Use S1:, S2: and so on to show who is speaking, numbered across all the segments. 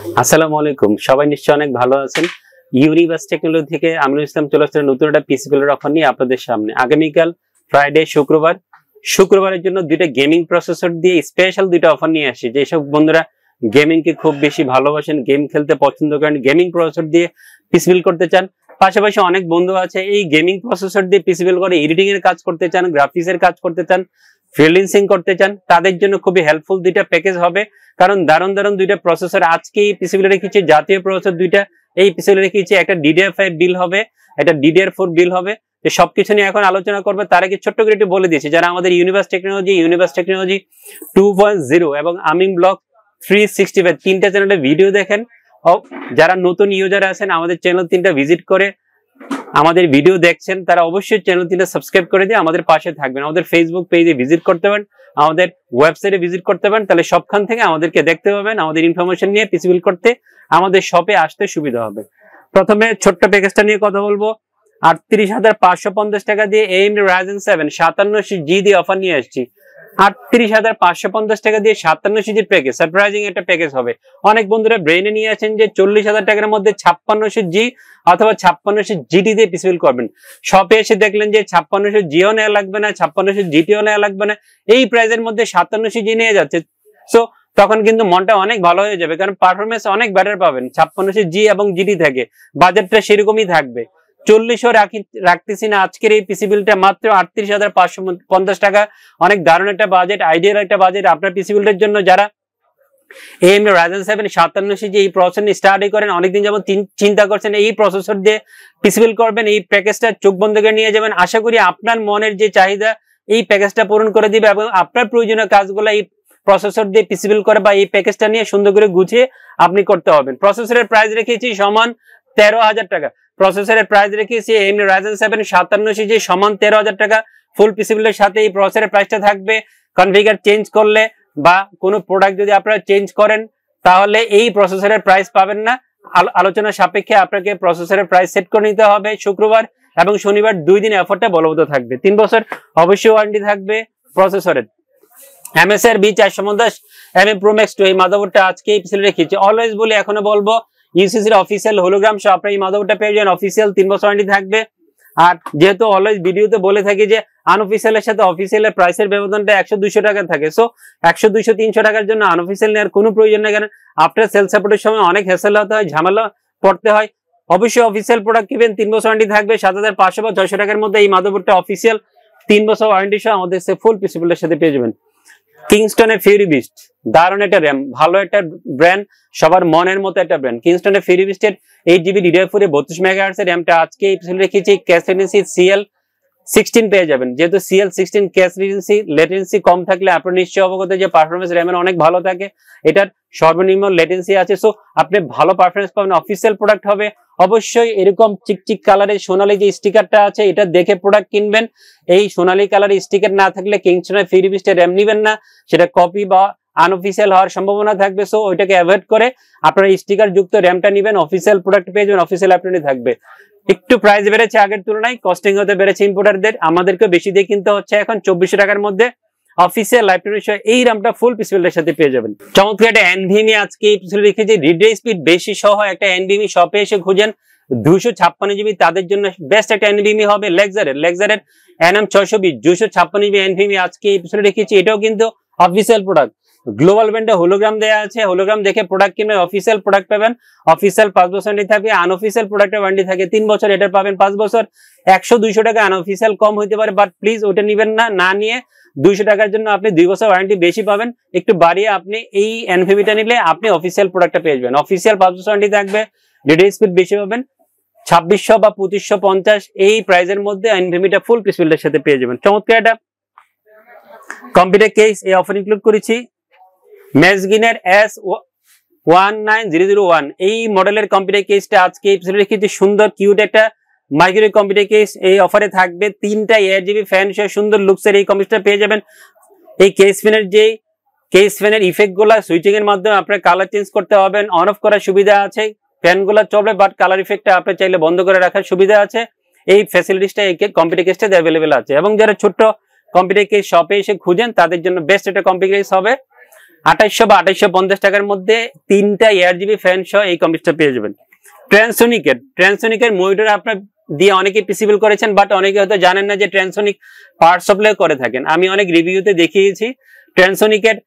S1: আসসালামু আলাইকুম, সবাই নিশ্চয়ই অনেক ভালো আছেন। ইউনিভার্স টেকনোলজি থেকে আমিনুল ইসলাম চলে আসছে নতুন একটা পিসি বিল্ডার অফার নিয়ে আপনাদের সামনে। আগামীকাল ফ্রাইডে শুক্রবারের জন্য দুইটা গেমিং প্রসেসর দিয়ে স্পেশাল দুইটা অফার নিয়ে আসি। যেসব বন্ধুরা গেমিং কে খুব বেশি ভালোবাসেন, গেম খেলতে পছন্দ করেন, গেমিং প্রসেসর দিয়ে পিসি বিল্ড করতে চান, পাশাপাশি অনেক বন্ধু আছে এই গেমিং প্রসেসর দিয়ে পিসি বিল্ড করে এডিটিং এর কাজ করতে চান, গ্রাফিক্স এর কাজ করতে চান, ফ্রিল্যান্সিং করতে চান, তাদের জন্য খুবই হেল্পফুল দুইটা প্যাকেজ হবে। কারণ দারুণ দুইটা প্রসেসর আজকে এই পিসিবিলে রেখেছি, জাতীয় প্রসেসর দুইটা এই পিসিবিলে রেখেছি। একটা DDR5 বিল হবে, একটা DDR4 বিল হবে। সবকিছু নিয়ে এখন আলোচনা করবে। তার আগে ছোট্ট করে একটু বলে দিয়েছি, যারা আমাদের ইউনিভার্স টেকনোলজি 2.0 এবং আমিং ব্লগ 365 তিনটা চ্যানেলে ভিডিও দেখেন, যারা নতুন ইউজার আছেন আমাদের চ্যানেল তিনটা ভিজিট করে আমাদের ভিডিও দেখছেন, তারা অবশ্যই চ্যানেল তিনটা সাবস্ক্রাইব করে দিয়ে আমাদের পাশে থাকবেন। আমাদের ফেসবুক পেজে ভিজিট করতে পারেন, আমাদের ওয়েবসাইটে ভিজিট করতে পারেন, তাহলে সবখান থেকে আমাদেরকে দেখতে পাবেন। আমাদের ইনফরমেশন নিয়ে পিসি বিল্ড করতে আমাদের শপে আসতে সুবিধা হবে। প্রথমে ছোট্ট প্যাকেজটা নিয়ে কথা বলবো। ৩৮,৫৫০ টাকা দিয়ে AMD Ryzen 7 5700G দিয়ে অফার নিয়ে আসছি। ৩৮,৫৫০ টাকা দিয়ে 5700G প্যাকেজ, সারপ্রাইজিং একটা প্যাকেজ হবে। অনেক বন্ধুরা ব্রেনে নিয়ে আছেন যে ৪০,০০০ টাকার মধ্যে 5600G অথবা 5600GT দিয়ে পিসি বিল্ড করবেন। শপে এসে দেখলেন যে 5600Gও নেওয়া লাগবে না, 5600GTও নেওয়া লাগবে না, এই প্রাইসের মধ্যে 5700G নিয়ে যাচ্ছে। সো তখন কিন্তু মনটা অনেক ভালো হয়ে যাবে, কারণ পারফরমেন্স অনেক বেটার পাবেন 5600G এবং GT থেকে। বাজেটটা সেরকমই থাকবে। ৪০ও রাখতেছি না, আজকের এই পিসি বিলটা মাত্র ৩৮,৫৫০ টাকা। অনেক দারুণ একটা বাজেট, আইডিয়াল একটা বাজেট আপনার পিসি বিল্ডের জন্য। যারা AMD Ryzen 7 5700G এই প্রসেসর নিয়ে স্টাডি করেন, অনেকদিন যেমন চিন্তা করছেন এই প্রসেসর দিয়ে পিসি বিল্ড করবেন, এই প্যাকেজটা চোখ বন্ধ করে নিয়ে যাবেন। আশা করি আপনার মনের যে চাহিদা এই প্যাকেজটা পূরণ করে দিবে এবং আপনার প্রয়োজনীয় কাজগুলো এই প্রসেসর দিয়ে পিসি বিল্ড করে বা এই প্যাকেজটা নিয়ে সুন্দর করে গুছিয়ে আপনি করতে হবেন। প্রসেসরের প্রাইস রেখেছি সমান ১৩,০০০ টাকা। প্রসেসরের প্রাইস রেখেছি AMD Ryzen 7 5700G সমান ১৩,০০০ টাকা। ফুল পিসি বিল্ডের সাথে এই প্রসেসরের প্রাইসটা থাকবে। কনফিগার চেঞ্জ করলে বা কোনো প্রোডাক্ট যদি আপনারা চেঞ্জ করেন তাহলে এই প্রসেসরের প্রাইস পাবেন না। আলোচনা সাপেক্ষে আপনাকে প্রসেসরের প্রাইস সেট করে নিতে হবে। শুক্রবার এবং শনিবার 2 দিন অফারটা বলবৎ থাকবে। 3 বছর অবশ্যই ওয়ারেন্টি থাকবে প্রসেসরের। MSI B450 MM Pro Max 2 এই মাদারবোর্ডটা আজকে এই পিসি রেখেছি। অলওয়েজ বলি, এখনো বলবো, UCC এর অফিসিয়াল হোলোগ্রাম সহ আপনারা এই মাদারবোর্ডটা পেয়ে যাবেন। অফিসিয়াল 3 বছর ওয়ারেন্টি থাকবে। আর যেহেতু অলওয়েজ ভিডিওতে বলে থাকি যে আনঅফিসিয়ালের সাথে অফিসিয়ালের প্রাইসের ব্যবধানটা 100-200 টাকা থাকে। সো 100-200-300 টাকার জন্য আনঅফিসিয়াল নেওয়ার কোনো প্রয়োজন নেই, কারণ আপনার সেল সাপোর্টের সময় অনেক হ্যাসেল হতে হয়, ঝামেলা পড়তে হয়। অবশ্যই অফিসিয়াল প্রোডাক্ট কিনবেন। 3 বছর ওয়ারেন্টি থাকবে। ৭৫০০ বা ৬০০ টাকার মধ্যে এই মাদারবোর্ডটা অফিসিয়াল 3 বছর ওয়ারেন্টি সহ আমাদের ফুল পিসি বিল্ডের সাথে পেয়ে যাবেন। কিংস্টনের ফিউরি বিস্ট দারুণ একটা র্যাম, ভালো একটা ব্র্যান্ড, সবার মনের মতো একটা ব্র্যান্ড। কিংস্টনের ফিউরি বিস্টের 8GB DDR4 32 মেগাহার্টজ এর র্যামটা আজকে এই পিসি রেখেছি। ক্যাশ লেটেন্সি CL16 পেয়ে যাবেন। যেহেতু CL16 ক্যাশ লেটেন্সি কম থাকলে আপনার নিশ্চয়ই অবগত যে পারফরমেন্স র্যামের অনেক ভালো থাকে, এটার সর্বনিম্ন লেটেন্সি আছে। সো আপনি ভালো পারফরমেন্স পাবেন। অফিসিয়াল প্রোডাক্ট হবে। অবশ্যই এরকম চিকচিক কালারের সোনালী যে স্টিকারটা আছে এটা দেখে প্রোডাক্ট কিনবেন। এই সোনালী কালারের স্টিকার না থাকলে কিংস্টনের ফিউরি বিস্টের র্যাম নিবেন না, সেটা কপি বা আনঅফিসিয়াল হওয়ার সম্ভাবনা থাকবে। সো ওইটাকে অ্যাভয়েড করে আপনারা স্টিকার যুক্ত র্যামটা নিবেন। অফিসিয়াল প্রোডাক্ট পেয়ে যাবেন, অফিসিয়াল অ্যাপটি থাকবে। একটু প্রাইস বেড়েছে আগের তুলনায়, কস্টিং হতে বেড়েছে ইম্পোর্টারদের, আমাদেরকে বেশি দিয়ে কিনতে হচ্ছে। এখন ২৪০০ টাকার মধ্যে অফিসিয়াল লাইব্রেরি এই র্যামটা ফুল পিসি বিল্ডের সাথে পেয়ে যাবেন। চমৎকার একটা NVMe আজকে এই পিসি রেখেছি। রিড স্পিড বেশি সহ একটা NVMe শপে এসে খুঁজেন 256GB, তাদের জন্য বেস্ট একটা NVMe হবে লেক্সারের NM620 256GB NVMe আজকে এই পিসি রেখেছি। এটাও কিন্তু অফিসিয়াল প্রোডাক্ট। গ্লোবাল ব্র্যান্ডে হোলোগ্রাম দেওয়া আছে, হোলোগ্রাম দেখে প্রোডাক্ট কিনবেন। অফিসিয়াল প্রোডাক্ট পাবেন। অফিসিয়াল 5 বছর ওয়ারেন্টি থাকবে। আনঅফিসিয়াল প্রোডাক্টের ওয়ারেন্টি থাকে 3 বছর, এটার পাবেন 5 বছর। 100-200 টাকা আনঅফিসিয়াল কম হইতে পারে, বাট প্লিজ ওটা নিবেন না। না নিয়ে 200 টাকার জন্য আপনি 2 বছর ওয়ারেন্টি বেশি পাবেন। একটু বাড়িয়ে আপনি এই NVMeটা নিলে আপনি অফিসিয়াল প্রোডাক্টটা পেয়ে যাবেন। অফিসিয়াল 5 বছর ওয়ারেন্টি থাকবে। রিড স্পিড বেশি পাবেন। ২৬০০ বা ২৫৫০ এই প্রাইসের মধ্যে NVMeটা ফুল পিসি বিল্ডের সাথে পেয়ে যাবেন। চমৎকার একটা কম্পিউটার কেস এই অফার ইনক্লুড করেছি। ম্যাজগিনের S19001 এই মডেলের কম্পিউটার কেসটা আজকে এই পিসি রেখেছি। সুন্দর কিউট একটা মাইক্রো কম্পিউটার কেস এই অফারে থাকবে। 3টা 8GB ফ্যান সহ সুন্দর লুকসের এই কম্পিউটার পেয়ে যাবেন। এই কেস ফ্যানের ইফেক্ট গুলা সুইচিং এর মাধ্যমে আপনার কালার চেঞ্জ করতে হবেন, অন অফ করার সুবিধা আছে। ফ্যান গুলা চলবে, বাট কালার ইফেক্টটা আপনি চাইলে বন্ধ করে রাখার সুবিধা আছে। এই ফ্যাসিলিটিসটা এই কম্পিউটার কেসটাতে অ্যাভেলেবেল আছে। এবং যারা ছোট্ট কম্পিউটার কেস শপে এসে খুঁজেন তাদের জন্য বেস্ট একটা কম্পিউটার কেস হবে। 2800 বা 2850 টাকার মধ্যে 3টা ARGB ফ্যান সহ এই কম্পিউটার পেয়ে যাবেন। ট্রান্সোনিকের মনিটর আপনার দিয়ে অনেকে পিসিবল করেছেন, বাট অনেকে হয়তো জানেন না যে ট্রান্সোনিক পাওয়ার সাপ্লাই করে থাকেন। আমি অনেক রিভিউতে দেখিয়েছি ট্রান্সোনিকের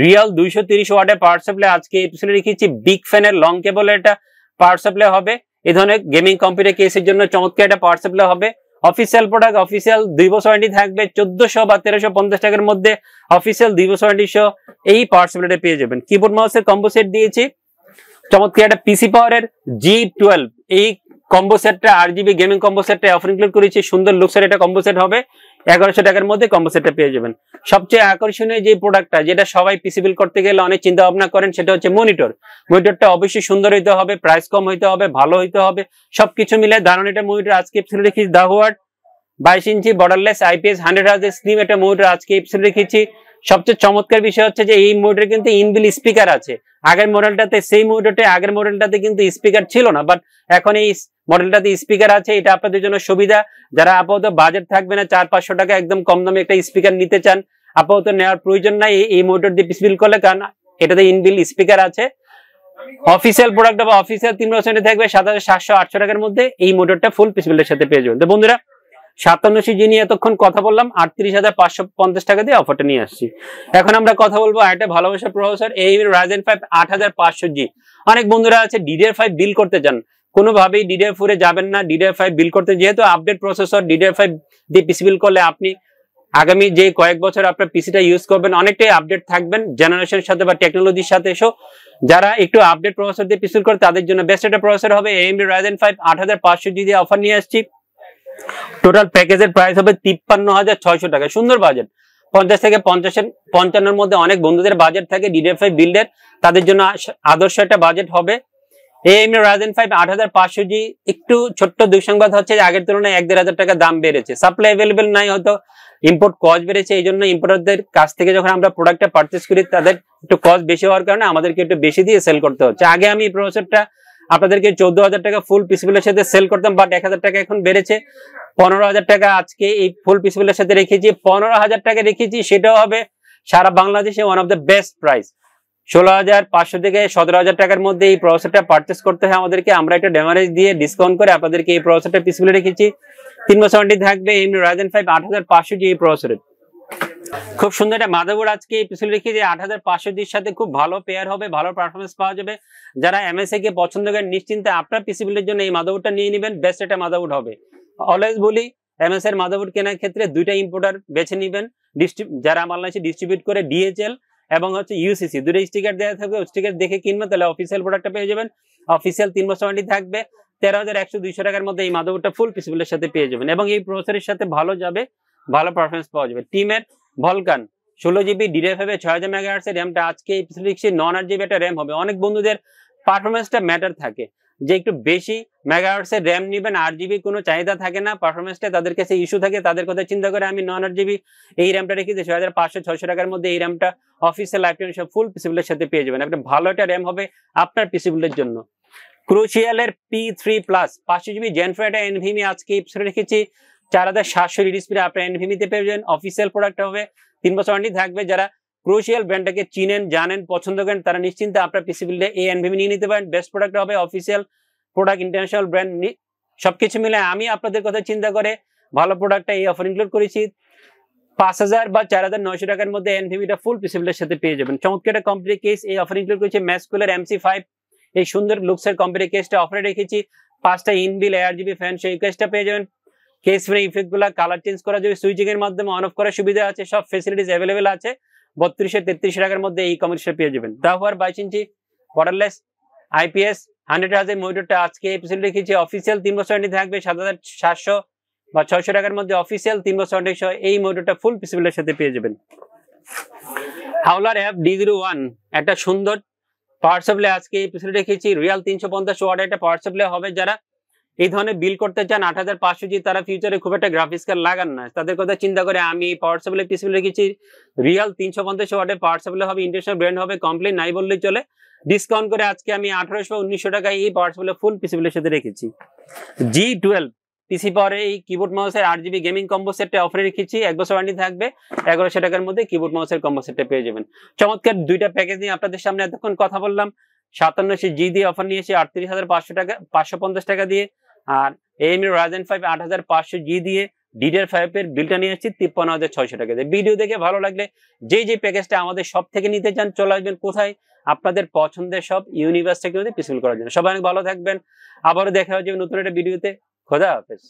S1: রিয়াল 230 ওয়াটের পাওয়ার সাপ্লাই আজকে এপিসোডে রেখেছি। বিগ ফ্যানের লং কেবলের একটা পাওয়ার সাপ্লাই হবে। এই ধরনের গেমিং কম্পিউটার কেসের জন্য চমৎকার একটা পাওয়ার সাপ্লাই হবে। অফিসিয়াল প্রোডাক্ট, অফিসিয়াল 2 বছর ওয়ারেন্টি থাকবে। 1400 বা 1350 টাকার মধ্যে অফিসিয়াল 2 বছর ওয়ারেন্টি সহ এই পাওয়ার সাপ্লাইটা পেয়ে যাবেন। কিবোর্ড মাউসের কম্বো সেট দিয়েছি। চমৎকার একটা পিসি পাওয়ারের G12 এই কম্বো সেটটা RGB গেমিং কম্বো সেটটা অফার ইনক্লুড করেছি। সুন্দর লুকসের একটা কম্বো সেট হবে। 1100 টাকার মধ্যে কম্বো সেটটা পেয়ে যাবেন। সবচেয়ে আকর্ষণীয় যে প্রোডাক্টটা, যেটা সবাই পিসিবল করতে গেলে অনেক চিন্তা ভাবনা করেন, সেটা হচ্ছে মনিটর। মনিটরটা অবশ্যই সুন্দর হইতে হবে, প্রাইস কম হইতে হবে, ভালো হইতে হবে, সবকিছু মিলে দারুণ একটা মনিটর আজকে এপিসোডে রেখেছি। দাহুয়ার 22 ইঞ্চি বর্ডারলেস IPS 100 Hz স্লিম একটা মনিটর আজকে এপিসোডে রেখেছি। সবচেয়ে চমৎকার বিষয় হচ্ছে যে এই মনিটরে কিন্তু ইনবিল স্পিকার আছে। আগের মডেলটাতে, সেই মনিটরটা আগের মডেলটাতে কিন্তু স্পিকার ছিল না, বাট এখন এই মডেলটাতে স্পিকার আছে। এটা আপনাদের জন্য সুবিধা। যারা আপাতত বাজেট থাকবে না, 400-500 টাকা একদম কম দামে একটা স্পিকার নিতে চান, আপাতত নেওয়ার প্রয়োজন নাই এই মনিটর দিয়ে পিসিবল করলে, কারণ এটাতে ইনবিল স্পিকার আছে। অফিসিয়াল প্রোডাক্ট বা অফিসিয়াল 3 বছরের থাকবে 7700-800 টাকার মধ্যে এই মনিটরটা ফুল পিসিবলের সাথে পেয়ে যাবেন। তো বন্ধুরা, 57 যিনি এতক্ষণ কথা বললাম 38,550 টাকা দিয়ে অফারটা নিয়ে আসছি। এখন আমরা কথা বলবো একটা ভালোবাসা প্রসেসর AMD Ryzen 5 8500G। অনেক বন্ধুরা আছে DDR5 বিল করতে চান, কোনোভাবেই DDR4 এ যাবেন না। DDR5 বিল করতে, যেহেতু আপডেট প্রসেসর, DDR5 দিয়ে পিসি বিল করলে আপনি আগামী যে কয়েক বছর আপনার পিসিটা ইউজ করবেন অনেকটাই আপডেট থাকবেন জেনারেশনের সাথে বা টেকনোলজির সাথে। এসো যারা একটু আপডেট প্রসেসর দিয়ে পিসি বিল করে তাদের জন্য বেস্ট একটা প্রসেসর হবে AMD Ryzen 5 8500G দিয়ে অফার নিয়ে আসছি। টোটাল প্যাকেজের প্রাইস হবে 53,600 টাকা। সুন্দর বাজেট, 50 থেকে 55-এর মধ্যে অনেক বন্ধুদের বাজেট থাকে DDR5 বিল্ডের, তাদের জন্য আদর্শ একটা বাজেট হবে। AMD Ryzen 5 8500G। একটু ছোট্ট দুঃসংবাদ হচ্ছে যে আগের তুলনায় 1-1,500 টাকা দাম বেড়েছে। সাপ্লাই অ্যাভেলেবেল নাই, হয়তো ইম্পোর্ট কস্ট বেড়েছে। এই জন্য ইম্পোর্টারদের কাছ থেকে যখন আমরা প্রোডাক্টটা পারচেস করি তাদের একটু কস্ট বেশি হওয়ার কারণে আমাদেরকে একটু বেশি দিয়ে সেল করতে হচ্ছে। আগে আমি এই প্রসেসরটা আপনাদেরকে 14,000 টাকা ফুল পিসিবিলের সাথে সেল করতাম, বাট 1,000 টাকা এখন বেড়েছে 15,000 টাকা আজকে এই ফুল পিসিবিলের সাথে রেখেছি। 15,000 টাকা রেখেছি, সেটাও হবে সারা বাংলাদেশে one of the best price. 16,500 থেকে 17,000 টাকার মধ্যে এই প্রসেসরটা পারচেস করতে হয় আমাদেরকে। আমরা একটা ডেমারেজ দিয়ে ডিসকাউন্ট করে আপনাদেরকে এই প্রসেসরটা পিসিবিলে রেখেছি। 3 বছর ওয়ারেন্টি থাকবে AMD Ryzen 5 8500G এই প্রসেসরের। খুব সুন্দর একটা মাদারবোর্ড আজকে এই পিসিবি রেখেছি 8500G এর সাথে খুব ভালো পেয়ার হবে, ভালো পারফরমেন্স পাওয়া যাবে। যারা MSI কে পছন্দ করেন নিশ্চিন্তে আপনার পিসিবিলের জন্য এই মাদারবোর্ডটা নিয়ে নেবেন, বেস্ট একটা মাদারবোর্ড হবে। অলওয়েজ বলি MSI এর মাদারবোর্ড কেনার ক্ষেত্রে দুইটা ইম্পোর্টার বেছে নেবেন, যারা বাংলাদেশে ডিস্ট্রিবিউট করে DHL এবং হচ্ছে UCC, দুটো স্টিকার দেওয়া থাকবে। স্টিকার দেখে কিনবেন, তাহলে অফিসিয়াল প্রোডাক্টটা পেয়ে যাবেন। অফিসিয়াল 3 বছর ওয়ারেন্টি থাকবে। 13,100-200 টাকার মধ্যে এই মাদারবোর্ডটা ফুল পিসিবিলের সাথে পেয়ে যাবেন এবং এই প্রসেসরের সাথে ভালো যাবে, ভালো পারফরমেন্স পাওয়া যাবে। টিমের ভলকান 16GB DDR5 6000 MHz এর র্যামটা আজকে এই পিসিবিলে নন 8GB একটা র্যাম হবে। অনেক বন্ধুদের পারফরমেন্সটা ম্যাটার থাকে যে একটু বেশি মেগাহার্টজ এর র্যাম নেবেন, 8GB কোনো চাহিদা থাকে না, পারফরমেন্সটা তাদের কাছে ইস্যু থাকে। তাদের কথা চিন্তা করে আমি নন 8GB এই র্যামটা রেখেছি 6500-600 টাকার মধ্যে। এই র্যামটা অফিসিয়াল লাইফটাইম সব ফুল পিসিবিলের সাথে পেয়ে যাবেন। একটা ভালো একটা র্যাম হবে আপনার পিসিবিলের জন্য। ক্রুশিয়ালের P3+ 500GB Gen 4 একটা NVMe আজকে রেখেছি 4700 ডিসপ্লে আপনার NVMe তে পেয়ে যাবেন। অফিসিয়াল প্রোডাক্ট হবে, 3 বছর ওয়ারেন্টি থাকবে। যারা ক্রুশিয়াল ব্র্যান্ডটাকে চিনেন, জানেন, পছন্দ করেন তারা নিশ্চিন্তে আপনার পিসিবিলে এই NVMe নিয়ে নিতে পারেন। বেস্ট প্রোডাক্ট হবে, অফিসিয়াল প্রোডাক্ট, ইন্টারন্যাশনাল ব্র্যান্ড, সবকিছু মিলে আমি আপনাদের কথা চিন্তা করে ভালো প্রোডাক্টটা এই অফার ইনক্লুড করেছি। 5,000 বা 4,900 টাকার মধ্যে NVMe ফুল পিসিবিলের সাথে পেয়ে যাবেন। চমৎকার একটা কম্পিউটার কেস এই অফার ইনক্লুড করেছি। ম্যাসকুলার MC5 এই সুন্দর লুকসের কম্পিউটার কেসটা অফারে রেখেছি। 5টা ইনবিল ARGB ফ্যান সেই কেসটা পেয়ে যাবেন। কেস ফ্রি ইফেক্ট গুলা কালার চেঞ্জ করা যাবে, সুইচিং এর মাধ্যমে অন অফ করার সুবিধা আছে, সব ফেসিলিটিস অ্যাভেলেবেল আছে। 32-33 টাকার মধ্যে এই কম্পিউটার পেয়ে যাবেন। দাহুয়ার 22 ইঞ্চি বর্ডারলেস IPS 100 Hz মনিটরটা আজকে এপিসোড রেখেছি। অফিসিয়াল 3 বছর ওয়ারেন্টি থাকবে 7,700 বা 600 টাকার মধ্যে। অফিসিয়াল 3 বছর ওয়ারেন্টি সহ এই মনিটরটা ফুল পিসিবিলের সাথে পেয়ে যাবেন। হাওলার FD01 একটা সুন্দর পাওয়ার সাপ্লাই আজকে এপিসোড রেখেছি। রিয়াল 350 ওয়াট একটা পাওয়ার সাপ্লাই হবে। যারা এই ধরনের বিল করতে চান 8500G, তারা ফিউচারে খুব একটা গ্রাফিক্স কার্ড লাগান না, তাদের কথা চিন্তা করে আমি পাওয়ার সাপ্লাই পিসিবি রেখেছি। রিয়াল 350 ওয়াটের পাওয়ার সাপ্লাই হবে, ইন্টারন্যাশনাল ব্র্যান্ড হবে, কমপ্লেন নাই বললেই চলে। ডিসকাউন্ট করে আজকে আমি 1800 বা 1900 টাকায় এই পাওয়ার সাপ্লাই ফুল পিসিবিলের সাথে রেখেছি। G12 পিসি পাওয়ারে এই কিবোর্ড মাউসের 8GB গেমিং কম্বো সেটটা অফারে রেখেছি, 1 বছর ওয়ারেন্টি থাকবে, 1100 টাকার মধ্যে কিবোর্ড মাউসের কম্বো সেটটা পেয়ে যাবেন। চমৎকার দুইটা প্যাকেজ নিয়ে আপনাদের সামনে এতক্ষণ কথা বললাম। 5700G দিয়ে অফার নিয়েছি 38,500 টাকা, 550 টাকা দিয়ে। আর AMD Ryzen 5 8500G দিয়ে DDR5 এর বিলটা নিয়ে আসছি 53,600 টাকা দিয়ে। ভিডিও দেখে ভালো লাগলে যে প্যাকেজটা আমাদের সব থেকে নিতে চান, চলে আসবেন কোথায়, আপনাদের পছন্দের সব ইউনিভার্স টেকনোলজি পিসিবল করার জন্য। সবাই অনেক ভালো থাকবেন, আবারও দেখা হচ্ছে নতুন একটা ভিডিওতে। খোদা হাফেজ।